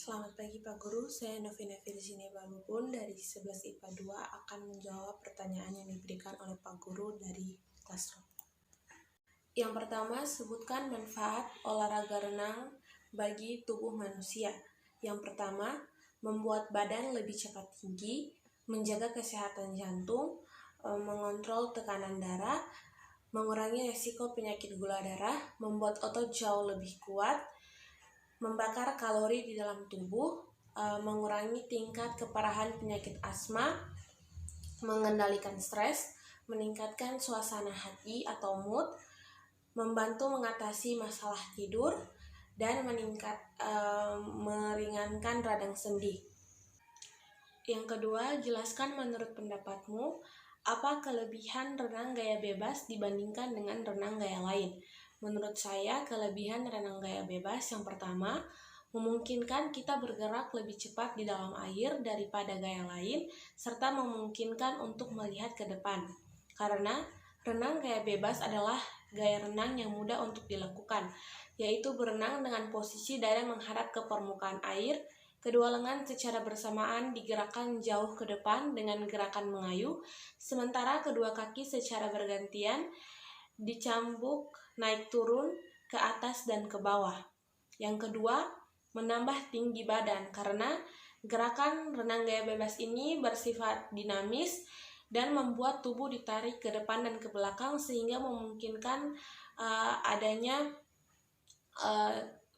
Selamat pagi Pak Guru, saya Novina Virginia Balubun dari 11 IPA 2 akan menjawab pertanyaan yang diberikan oleh Pak Guru dari Classroom. Yang pertama, sebutkan manfaat olahraga renang bagi tubuh manusia. Yang pertama, membuat badan lebih cepat tinggi, menjaga kesehatan jantung, mengontrol tekanan darah, mengurangi resiko penyakit gula darah, membuat otot jauh lebih kuat, membakar kalori di dalam tubuh, mengurangi tingkat keparahan penyakit asma, mengendalikan stres, meningkatkan suasana hati atau mood, membantu mengatasi masalah tidur, dan meringankan radang sendi. Yang kedua, jelaskan menurut pendapatmu, apa kelebihan renang gaya bebas dibandingkan dengan renang gaya lain? Menurut saya, kelebihan renang gaya bebas yang pertama, memungkinkan kita bergerak lebih cepat di dalam air daripada gaya lain, serta memungkinkan untuk melihat ke depan. Karena renang gaya bebas adalah gaya renang yang mudah untuk dilakukan, yaitu berenang dengan posisi dada menghadap ke permukaan air, kedua lengan secara bersamaan digerakkan jauh ke depan dengan gerakan mengayuh, sementara kedua kaki secara bergantian dicambuk naik turun ke atas dan ke bawah. Yang kedua, menambah tinggi badan karena gerakan renang gaya bebas ini bersifat dinamis dan membuat tubuh ditarik ke depan dan ke belakang sehingga memungkinkan adanya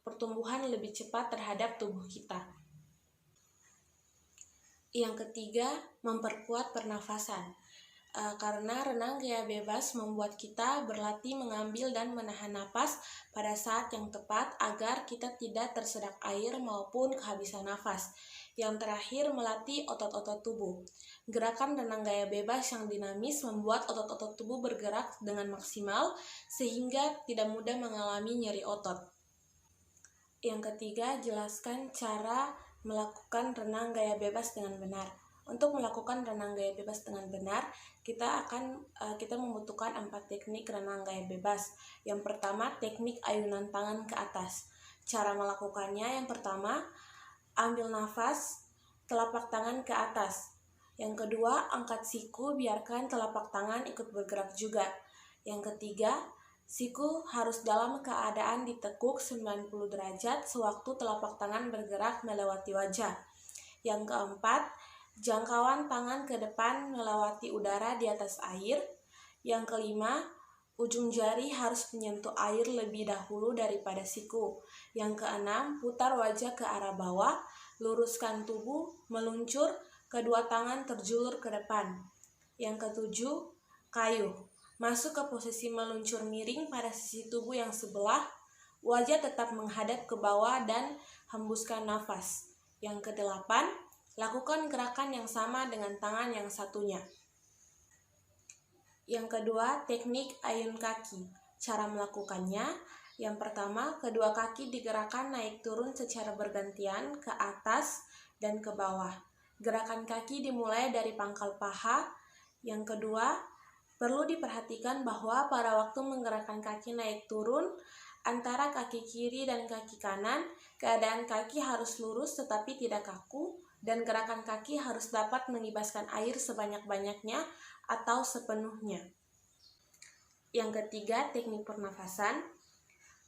pertumbuhan lebih cepat terhadap tubuh kita. Yang ketiga, memperkuat pernafasan. Karena renang gaya bebas membuat kita berlatih mengambil dan menahan napas pada saat yang tepat agar kita tidak tersedak air maupun kehabisan nafas. Yang terakhir, melatih otot-otot tubuh. Gerakan renang gaya bebas yang dinamis membuat otot-otot tubuh bergerak dengan maksimal sehingga tidak mudah mengalami nyeri otot. Yang ketiga, jelaskan cara melakukan renang gaya bebas dengan benar. Untuk melakukan renang gaya bebas dengan benar, kita membutuhkan 4 teknik renang gaya bebas. Yang pertama, teknik ayunan tangan ke atas. Cara melakukannya yang pertama, ambil nafas, telapak tangan ke atas. Yang kedua, angkat siku, biarkan telapak tangan ikut bergerak juga. Yang ketiga, siku harus dalam keadaan ditekuk 90 derajat sewaktu telapak tangan bergerak melewati wajah. Yang keempat, jangkauan tangan ke depan melewati udara di atas air. Yang kelima, ujung jari harus menyentuh air lebih dahulu daripada siku. Yang keenam, putar wajah ke arah bawah, luruskan tubuh, meluncur, kedua tangan terjulur ke depan. Yang ketujuh, kayuh. Masuk ke posisi meluncur miring pada sisi tubuh yang sebelah, wajah tetap menghadap ke bawah dan hembuskan nafas. Yang kedelapan, lakukan gerakan yang sama dengan tangan yang satunya. Yang kedua, teknik ayun kaki. Cara melakukannya, yang pertama, kedua kaki digerakkan naik turun secara bergantian ke atas dan ke bawah. Gerakan kaki dimulai dari pangkal paha. Yang kedua, perlu diperhatikan bahwa pada waktu menggerakkan kaki naik turun antara kaki kiri dan kaki kanan, keadaan kaki harus lurus tetapi tidak kaku, dan gerakan kaki harus dapat mengibaskan air sebanyak-banyaknya atau sepenuhnya. Yang ketiga, teknik pernafasan.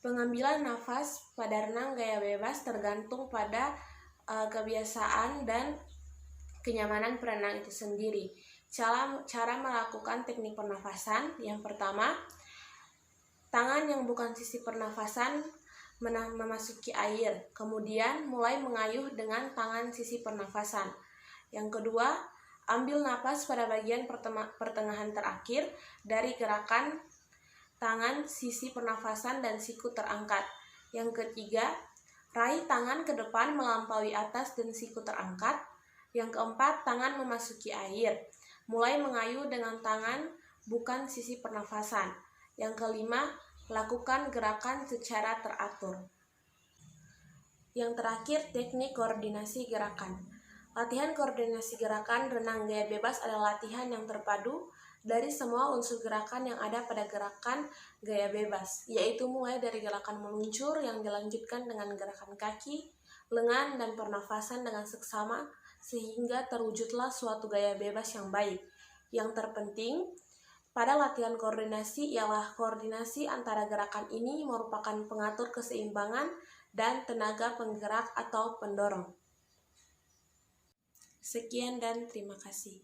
Pengambilan nafas pada renang gaya bebas tergantung pada kebiasaan dan kenyamanan perenang itu sendiri. Cara melakukan teknik pernafasan, yang pertama, tangan yang bukan sisi pernafasan memasuki air, kemudian mulai mengayuh dengan tangan sisi pernafasan. Yang kedua, ambil napas pada bagian pertengahan terakhir dari gerakan tangan sisi pernafasan dan siku terangkat. Yang ketiga, raih tangan ke depan melampaui atas dan siku terangkat. Yang keempat, tangan memasuki air, mulai mengayuh dengan tangan bukan sisi pernafasan. Yang kelima, lakukan gerakan secara teratur. Yang terakhir, teknik koordinasi gerakan. Latihan koordinasi gerakan renang gaya bebas adalah latihan yang terpadu dari semua unsur gerakan yang ada pada gerakan gaya bebas, yaitu mulai dari gerakan meluncur yang dilanjutkan dengan gerakan kaki, lengan, dan pernafasan dengan seksama sehingga terwujudlah suatu gaya bebas yang baik. Yang terpenting pada latihan koordinasi ialah koordinasi antara gerakan ini merupakan pengatur keseimbangan dan tenaga penggerak atau pendorong. Sekian dan terima kasih.